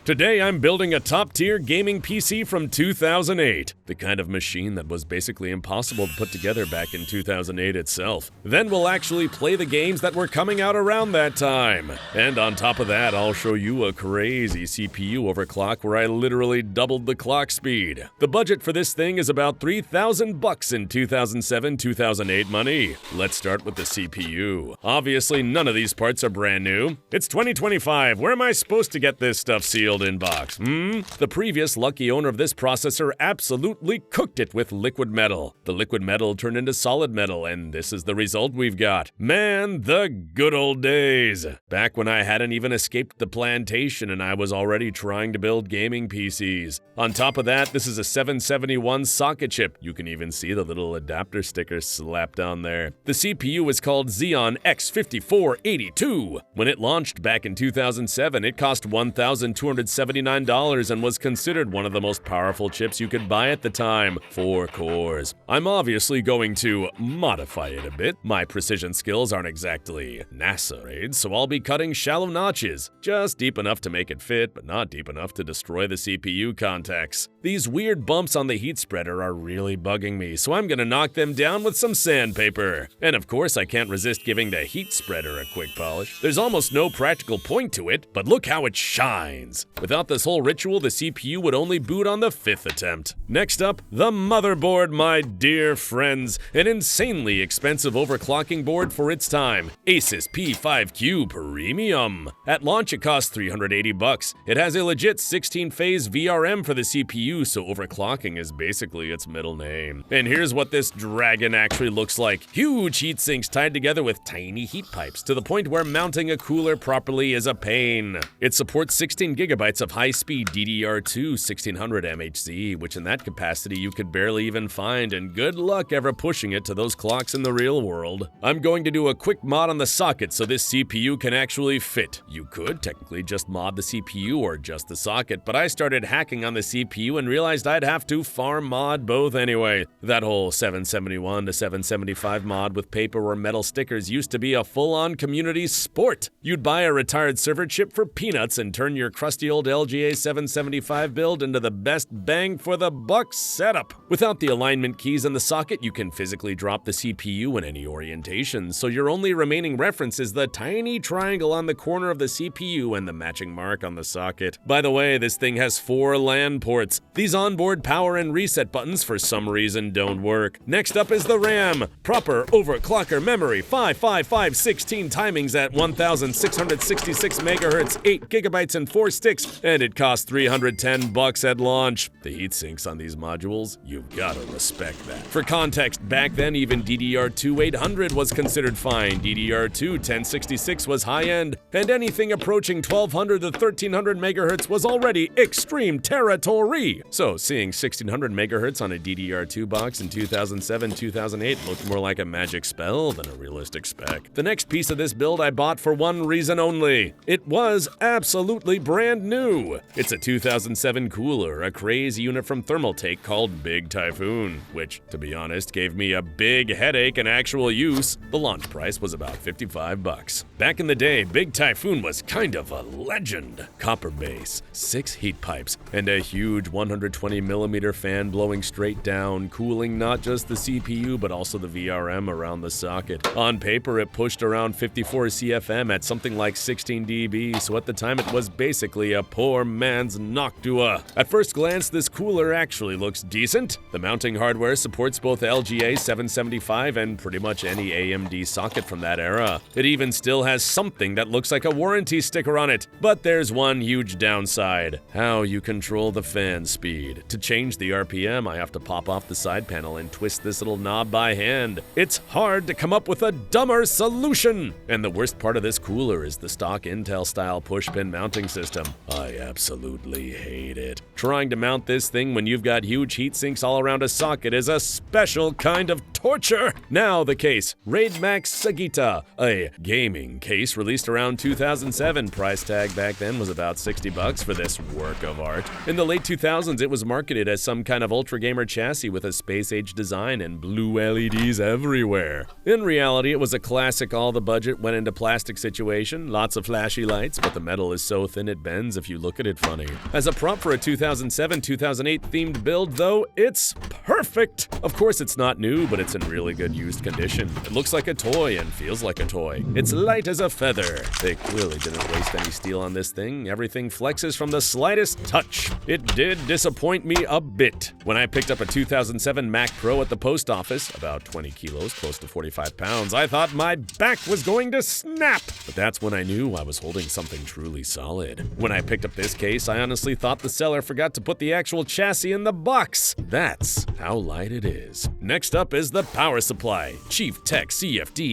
Today I'm building a top-tier gaming PC from 2008, the kind of machine that was basically impossible to put together back in 2008 itself. Then we'll actually play the games that were coming out around that time. And on top of that, I'll show you a crazy CPU overclock where I literally doubled the clock speed. The budget for this thing is about $3,000 in 2007-2008 money. Let's start with the CPU. Obviously, none of these parts are brand new. It's 2025. Where am I supposed to get this stuff sealed in box? The previous lucky owner of this processor absolutely cooked it with liquid metal. The liquid metal turned into solid metal, and this is the result we've got. Man, the good old days. Back when I hadn't even escaped the plantation and I was already trying to build gaming PCs. On top of that, this is a 771 socket chip. You can even see the little adapter sticker slapped on there. The CPU is called Xeon X5482. When it launched back in 2007, it cost $1,279 and was considered one of the most powerful chips you could buy at the time. 4 cores. I'm obviously going to modify it a bit. My precision skills aren't exactly NASA grade, so I'll be cutting shallow notches, just deep enough to make it fit, but not deep enough to destroy the CPU contacts. These weird bumps on the heat spreader are really bugging me, so I'm gonna knock them down with some sandpaper. And of course, I can't resist giving the heat spreader a quick polish. There's almost no practical point to it, but look how it shines. Without this whole ritual, the CPU would only boot on the 5th attempt. Next up, the motherboard, my dear friends. An insanely expensive overclocking board for its time. ASUS P5Q Premium. At launch, it cost $380. It has a legit 16-phase VRM for the CPU, so overclocking is basically its middle name. And here's what this dragon actually looks like. Huge heat sinks tied together with tiny heat pipes to the point where mounting a cooler properly is a pain. It supports 16 gigabytes of high-speed DDR2 1600 MHz, which in that capacity you could barely even find, and good luck ever pushing it to those clocks in the real world. I'm going to do a quick mod on the socket so this CPU can actually fit. You could technically just mod the CPU or just the socket, but I started hacking on the CPU and realized I'd have to farm mod both anyway. That whole 771 to 775 mod with paper or metal stickers used to be a full-on community sport. You'd buy a retired server chip for peanuts and turn your crusty old LGA 775 build into the best bang for the buck setup. Without the alignment keys in the socket, you can physically drop the CPU in any orientation, so your only remaining reference is the tiny triangle on the corner of the CPU and the matching mark on the socket. By the way, this thing has 4 LAN ports. These onboard power and reset buttons for some reason don't work. Next up is the RAM. Proper overclocker memory, 55516 timings at 1666 MHz, 8 gigabytes and 4 sticks, and it costs $310 at launch. The heat sinks on these modules, you've gotta respect that. For context, back then even DDR2 800 was considered fine, DDR2 1066 was high-end, and anything approaching 1200 to 1300 MHz was already extreme territory. So seeing 1600 MHz on a DDR2 box in 2007-2008 looked more like a magic spell than a realistic spec. The next piece of this build I bought for one reason only. It was absolutely brand new. It's a 2007 cooler, a crazy unit from Thermaltake called Big Typhoon, which, to be honest, gave me a big headache in actual use. The launch price was about $55. Back in the day, Big Typhoon was kind of a legend. Copper base, 6 heat pipes, and a huge 120mm fan blowing straight down, cooling not just the CPU but also the VRM around the socket. On paper, it pushed around 54 CFM at something like 16 dB, so at the time it was basically a poor man's Noctua. At first glance, this cooler actually looks decent. The mounting hardware supports both LGA 775 and pretty much any AMD socket from that era. It even still has something that looks like a warranty sticker on it. But there's one huge downside: how you control the fan speed. To change the RPM, I have to pop off the side panel and twist this little knob by hand. It's hard to come up with a dumber solution. And the worst part of this cooler is the stock Intel-style push-pin mounting system. I absolutely hate it. Trying to mount this thing when you've got huge heat sinks all around a socket is a special kind of torture. Now the case, Raidmax Sagitta, a gaming case released around 2007. Price tag back then was about $60 for this work of art. In the late 2000s, it was marketed as some kind of ultra gamer chassis with a space-age design and blue LEDs everywhere. In reality, it was a classic all the budget went into plastic situation, lots of flashy lights, but the metal is so thin it bends if you look at it funny. As a prop for a 2007-2008 themed build, though, it's perfect! Of course, it's not new, but it's in really good used condition. It looks like a toy and feels like a toy. It's light as a feather. They clearly didn't waste any steel on this thing. Everything flexes from the slightest touch. It did disappoint me a bit. When I picked up a 2007 Mac Pro at the post office, about 20 kilos, close to 45 pounds, I thought my back was going to snap. But that's when I knew I was holding something truly solid. When I picked up this case, I honestly thought the seller forgot to put the actual chassis in the box. That's how light it is. Next up is the power supply, Chieftec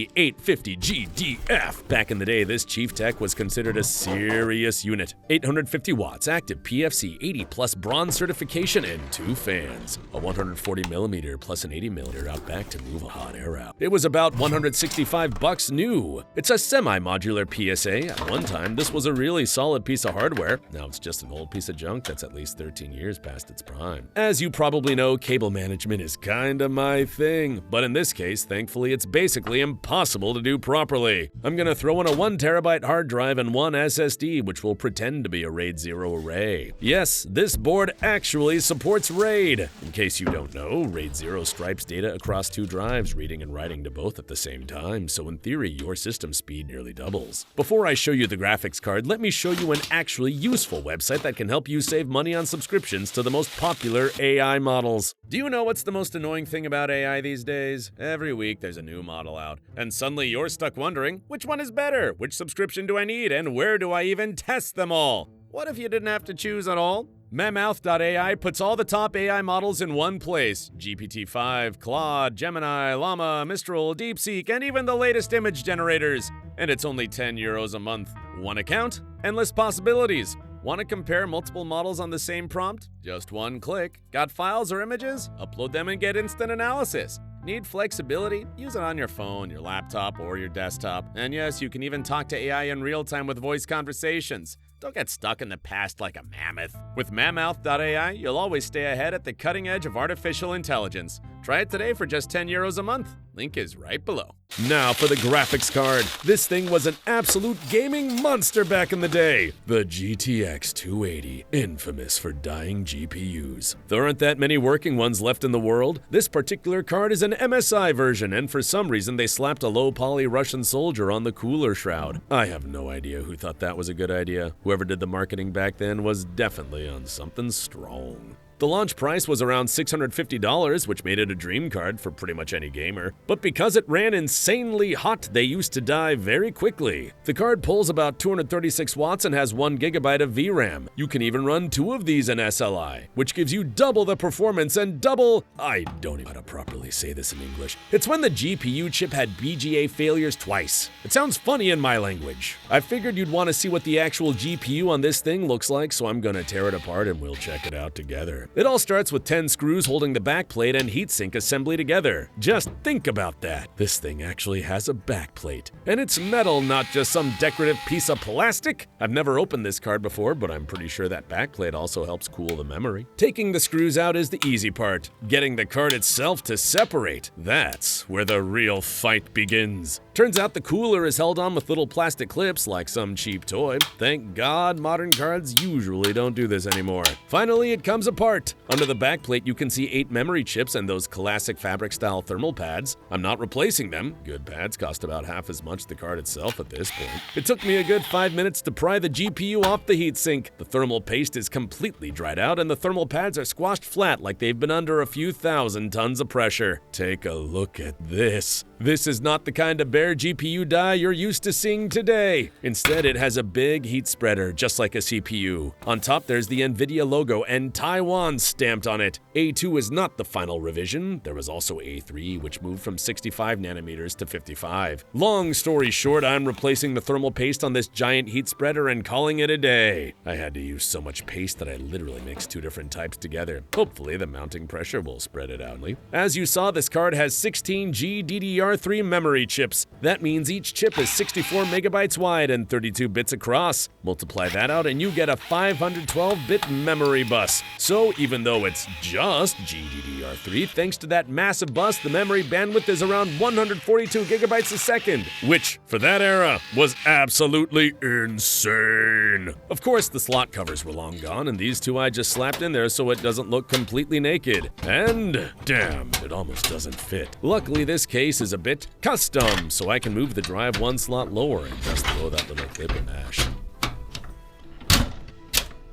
CFD850GDF. Back in the day, this Chieftec was considered a serious unit. 850 watts, active PFC 80 plus bronze certification, and 2 fans. A 140mm plus an 80mm out back to move a hot air out. It was about $165 new. It's a semi-modular PSA. At one time, this was a really solid piece of hardware. Now it's just an old piece of junk that's at least 13 years past its prime. As you probably know, cable management is kinda my thing, but in this case, thankfully, it's basically impossible to do properly. I'm gonna throw in a 1TB hard drive and 1 SSD, which will pretend to be a RAID 0 array. Yes, this board actually supports RAID. In case you don't know, RAID 0 stripes data across 2 drives, reading and writing to both at the same time, so in theory, your system speed nearly doubles. Before I show you the graphics card, let me show you an actually useful website that can help you save money on subscriptions to the most popular AI models. Do you know what's the most annoying thing about AI these days? Every week there's a new model out, and suddenly you're stuck wondering, which one is better? Which subscription do I need, and where do I even test them all? What if you didn't have to choose at all? Mammoth.ai puts all the top AI models in one place. GPT-5, Claude, Gemini, Llama, Mistral, DeepSeek, and even the latest image generators. And it's only €10 a month. One account, endless possibilities. Want to compare multiple models on the same prompt? Just one click. Got files or images? Upload them and get instant analysis. Need flexibility? Use it on your phone, your laptop, or your desktop. And yes, you can even talk to AI in real time with voice conversations. Don't get stuck in the past like a mammoth. With Mammoth.ai, you'll always stay ahead at the cutting edge of artificial intelligence. Try it today for just €10 a month. Link is right below. Now for the graphics card. This thing was an absolute gaming monster back in the day. The GTX 280, infamous for dying GPUs. There aren't that many working ones left in the world. This particular card is an MSI version, and for some reason they slapped a low-poly Russian soldier on the cooler shroud. I have no idea who thought that was a good idea. Whoever did the marketing back then was definitely on something strong. The launch price was around $650, which made it a dream card for pretty much any gamer. But because it ran insanely hot, they used to die very quickly. The card pulls about 236 watts and has 1 GB of VRAM. You can even run 2 of these in SLI, which gives you double the performance and double... I don't even know how to properly say this in English. It's when the GPU chip had BGA failures twice. It sounds funny in my language. I figured you'd want to see what the actual GPU on this thing looks like, so I'm gonna tear it apart and we'll check it out together. It all starts with 10 screws holding the backplate and heatsink assembly together. Just think about that. This thing actually has a backplate. And it's metal, not just some decorative piece of plastic. I've never opened this card before, but I'm pretty sure that backplate also helps cool the memory. Taking the screws out is the easy part. Getting the card itself to separate, that's where the real fight begins. Turns out the cooler is held on with little plastic clips like some cheap toy. Thank God modern cards usually don't do this anymore. Finally, it comes apart. Under the backplate, you can see 8 memory chips and those classic fabric-style thermal pads. I'm not replacing them. Good pads cost about half as much the card itself at this point. It took me a good 5 minutes to pry the GPU off the heatsink. The thermal paste is completely dried out and the thermal pads are squashed flat like they've been under a few thousand tons of pressure. Take a look at this. This is not the kind of bare GPU die you're used to seeing today. Instead, it has a big heat spreader, just like a CPU. On top, there's the NVIDIA logo and Taiwan stamped on it. A2 is not the final revision. There was also A3, which moved from 65 nanometers to 55. Long story short, I'm replacing the thermal paste on this giant heat spreader and calling it a day. I had to use so much paste that I literally mixed two different types together. Hopefully, the mounting pressure will spread it out. As you saw, this card has 16G DDR3 memory chips. That means each chip is 64 megabytes wide and 32 bits across. Multiply that out and you get a 512-bit memory bus. So even though it's just GDDR3, thanks to that massive bus, the memory bandwidth is around 142 gigabytes a second, which, for that era, was absolutely insane. Of course, the slot covers were long gone, and these two I just slapped in there so it doesn't look completely naked. And damn, it almost doesn't fit. Luckily, this case is a bit custom, so I can move the drive one slot lower and just throw that little clip in mash.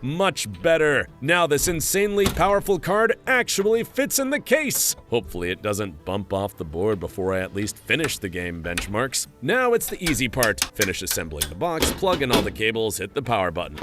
Much better. Now this insanely powerful card actually fits in the case. Hopefully it doesn't bump off the board before I at least finish the game benchmarks. Now it's the easy part. Finish assembling the box, plug in all the cables, hit the power button.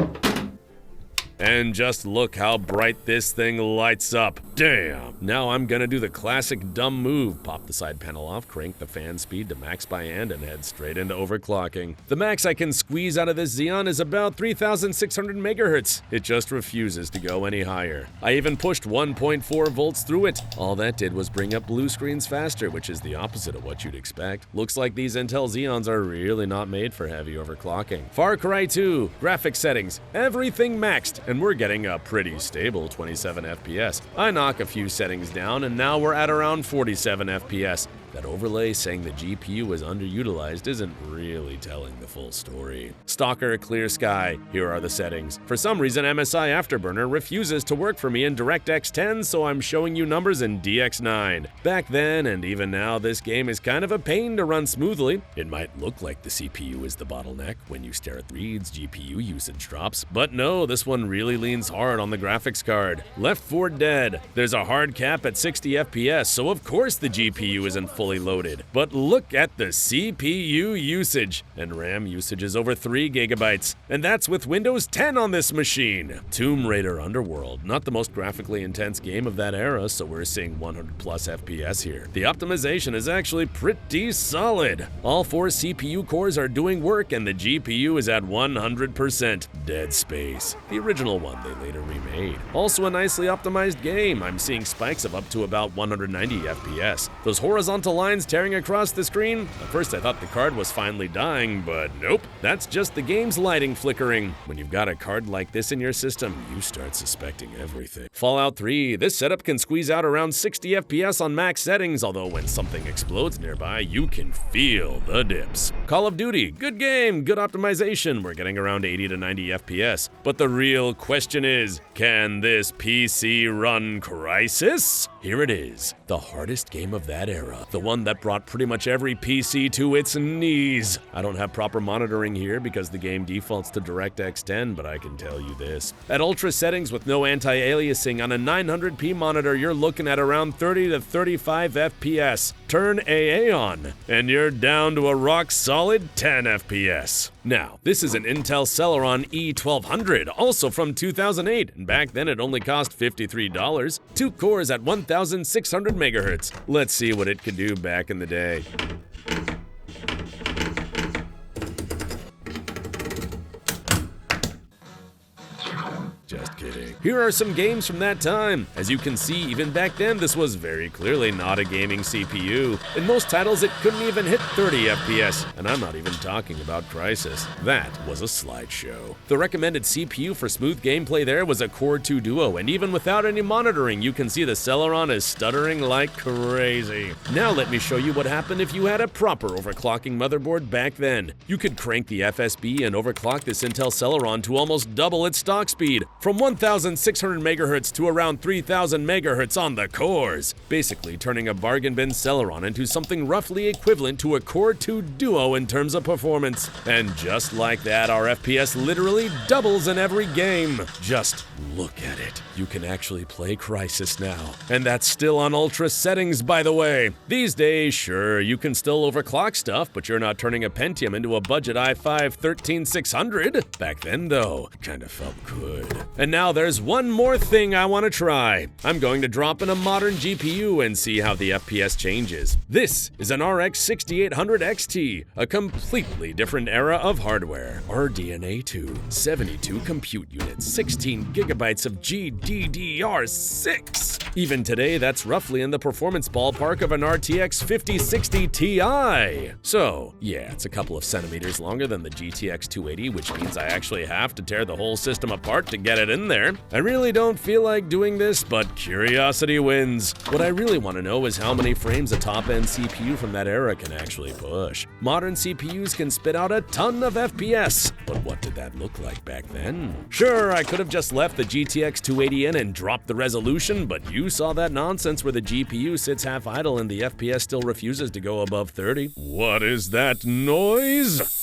And just look how bright this thing lights up. Damn! Now I'm gonna do the classic dumb move. Pop the side panel off, crank the fan speed to max by hand, and head straight into overclocking. The max I can squeeze out of this Xeon is about 3,600 megahertz. It just refuses to go any higher. I even pushed 1.4 volts through it. All that did was bring up blue screens faster, which is the opposite of what you'd expect. Looks like these Intel Xeons are really not made for heavy overclocking. Far Cry 2, graphics settings, everything maxed. And we're getting a pretty stable 27 FPS. I knock a few settings down and now we're at around 47 FPS. That overlay saying the GPU is underutilized isn't really telling the full story. Stalker, clear sky. Here are the settings. For some reason, MSI Afterburner refuses to work for me in DirectX 10, so I'm showing you numbers in DX9. Back then, and even now, this game is kind of a pain to run smoothly. It might look like the CPU is the bottleneck. When you stare at the reads, GPU usage drops. But no, this one really leans hard on the graphics card. Left 4 Dead. There's a hard cap at 60 FPS, so of course the GPU isn't fully loaded. But look at the CPU usage, and RAM usage is over 3 gigabytes, and that's with Windows 10 on this machine. Tomb Raider Underworld, not the most graphically intense game of that era, so we're seeing 100 plus FPS here. The optimization is actually pretty solid. All 4 CPU cores are doing work, and the GPU is at 100%. Dead Space, the original one they later remade. Also a nicely optimized game. I'm seeing spikes of up to about 190 FPS. Those horizontal lines tearing across the screen? At first I thought the card was finally dying, but nope. That's just the game's lighting flickering. When you've got a card like this in your system, you start suspecting everything. Fallout 3. This setup can squeeze out around 60 FPS on max settings, although when something explodes nearby, you can feel the dips. Call of Duty. Good game, good optimization. We're getting around 80 to 90 FPS. But the real question is, can this PC run Crysis? Here it is, the hardest game of that era. The one that brought pretty much every PC to its knees. I don't have proper monitoring here because the game defaults to DirectX 10, but I can tell you this. At ultra settings with no anti-aliasing on a 900p monitor, you're looking at around 30 to 35 FPS. Turn AA on, and you're down to a rock-solid 10 FPS. Now, this is an Intel Celeron E1200, also from 2008, and back then it only cost $53. 2 cores at 1,600 megahertz. Let's see what it could do back in the day. Just kidding. Here are some games from that time. As you can see, even back then, this was very clearly not a gaming CPU. In most titles, it couldn't even hit 30 FPS, and I'm not even talking about Crysis. That was a slideshow. The recommended CPU for smooth gameplay there was a Core 2 Duo, and even without any monitoring, you can see the Celeron is stuttering like crazy. Now let me show you what happened if you had a proper overclocking motherboard back then. You could crank the FSB and overclock this Intel Celeron to almost double its stock speed, from 1,600 MHz to around 3,000 MHz on the cores, basically turning a bargain bin Celeron into something roughly equivalent to a Core 2 Duo in terms of performance. And just like that, our FPS literally doubles in every game. Just look at it. You can actually play Crysis now. And that's still on ultra settings, by the way. These days, sure, you can still overclock stuff, but you're not turning a Pentium into a budget i5-13600. Back then, though, kinda felt good. And now there's one more thing I want to try. I'm going to drop in a modern GPU and see how the FPS changes. This is an RX 6800 XT, a completely different era of hardware. RDNA2, 72 compute units, 16 gigabytes of GDDR6. Even today, that's roughly in the performance ballpark of an RTX 5060 Ti. So, yeah, it's a couple of centimeters longer than the GTX 280, which means I actually have to tear the whole system apart to get it in there. I really don't feel like doing this, but curiosity wins. What I really want to know is how many frames a top-end CPU from that era can actually push. Modern CPUs can spit out a ton of FPS, but what did that look like back then? Sure, I could have just left the GTX 280 in and dropped the resolution, but you saw that nonsense where the GPU sits half idle and the FPS still refuses to go above 30. What is that noise?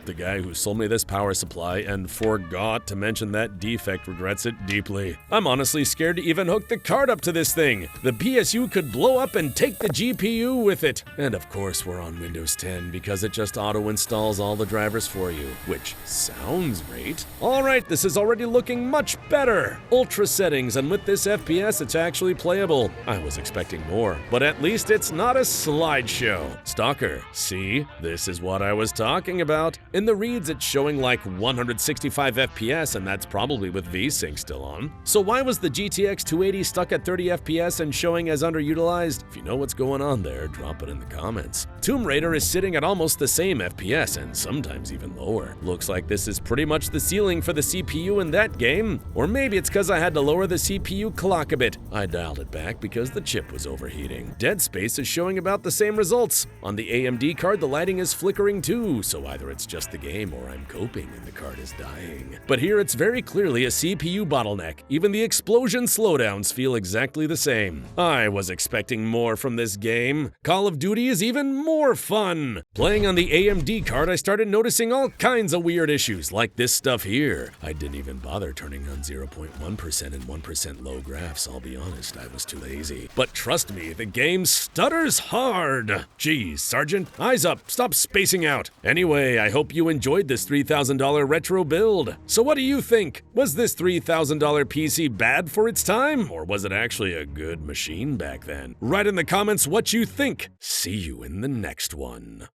The guy who sold me this power supply and forgot to mention that defect regrets it deeply. I'm honestly scared to even hook the card up to this thing. The PSU could blow up and take the GPU with it. And of course we're on Windows 10 because it just auto-installs all the drivers for you, which sounds great. Alright, this is already looking much better. Ultra settings, and with this FPS it's actually playable. I was expecting more, but at least it's not a slideshow. Stalker, see? This is what I was talking about. In the reads, it's showing like 165 FPS, and that's probably with VSync still on. So why was the GTX 280 stuck at 30 FPS and showing as underutilized? If you know what's going on there, drop it in the comments. Tomb Raider is sitting at almost the same FPS, and sometimes even lower. Looks like this is pretty much the ceiling for the CPU in that game. Or maybe it's because I had to lower the CPU clock a bit. I dialed it back because the chip was overheating. Dead Space is showing about the same results. On the AMD card, the lighting is flickering too, so either it's just the game or I'm coping and the card is dying. But here it's very clearly a CPU bottleneck. Even the explosion slowdowns feel exactly the same. I was expecting more from this game. Call of Duty is even more fun. Playing on the AMD card, I started noticing all kinds of weird issues, like this stuff here. I didn't even bother turning on 0.1% and 1% low graphs, I'll be honest, I was too lazy. But trust me, the game stutters hard. Geez, Sergeant, eyes up, stop spacing out. Anyway, I hope you enjoyed this $3,000 retro build. So what do you think? Was this $3,000 PC bad for its time, or was it actually a good machine back then? Write in the comments what you think. See you in the next one.